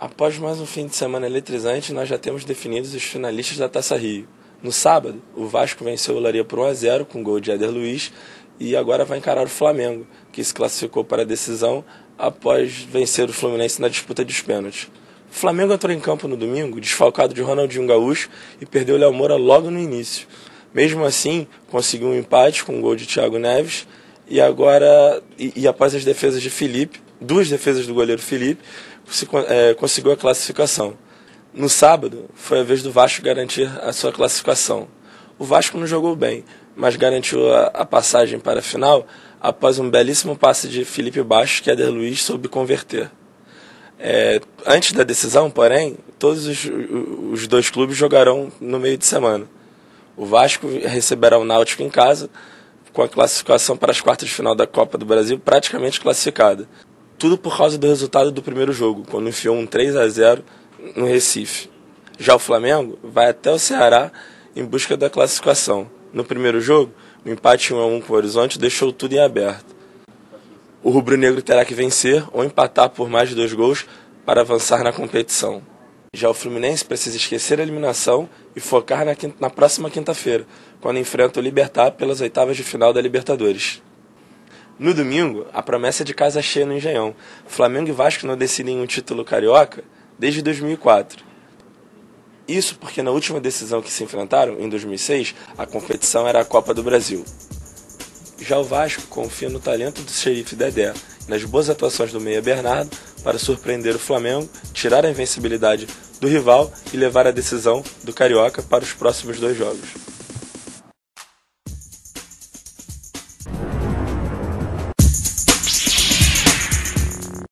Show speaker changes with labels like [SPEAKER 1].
[SPEAKER 1] Após mais um fim de semana eletrizante, nós já temos definidos os finalistas da Taça Rio. No sábado, o Vasco venceu o Olaria por 1-0 com gol de Éder Luiz e agora vai encarar o Flamengo, que se classificou para a decisão após vencer o Fluminense na disputa dos pênaltis. O Flamengo entrou em campo no domingo, desfalcado de Ronaldinho Gaúcho, e perdeu o Léo Moura logo no início. Mesmo assim, conseguiu um empate com o gol de Thiago Neves e após as defesas de Felipe, duas defesas do goleiro Felipe, conseguiu a classificação. No sábado, foi a vez do Vasco garantir a sua classificação. O Vasco não jogou bem, mas garantiu a passagem para a final após um belíssimo passe de Felipe Baixo que Éder Luiz soube converter. Antes da decisão, porém, todos os dois clubes jogarão no meio de semana. O Vasco receberá o Náutico em casa, com a classificação para as quartas de final da Copa do Brasil praticamente classificada. Tudo por causa do resultado do primeiro jogo, quando enfiou um 3-0 no Recife. Já o Flamengo vai até o Ceará em busca da classificação. No primeiro jogo, o empate 1-1 com o Horizonte deixou tudo em aberto. O rubro-negro terá que vencer ou empatar por mais de 2 gols para avançar na competição. Já o Fluminense precisa esquecer a eliminação e focar na próxima quinta-feira, quando enfrenta o Libertad pelas oitavas de final da Libertadores. No domingo, a promessa é de casa cheia no Engenhão. Flamengo e Vasco não decidem um título carioca desde 2004. Isso porque na última decisão que se enfrentaram, em 2006, a competição era a Copa do Brasil. Já o Vasco confia no talento do xerife Dedé e nas boas atuações do meia Bernardo para surpreender o Flamengo, tirar a invencibilidade do rival e levar a decisão do Carioca para os próximos 2 jogos.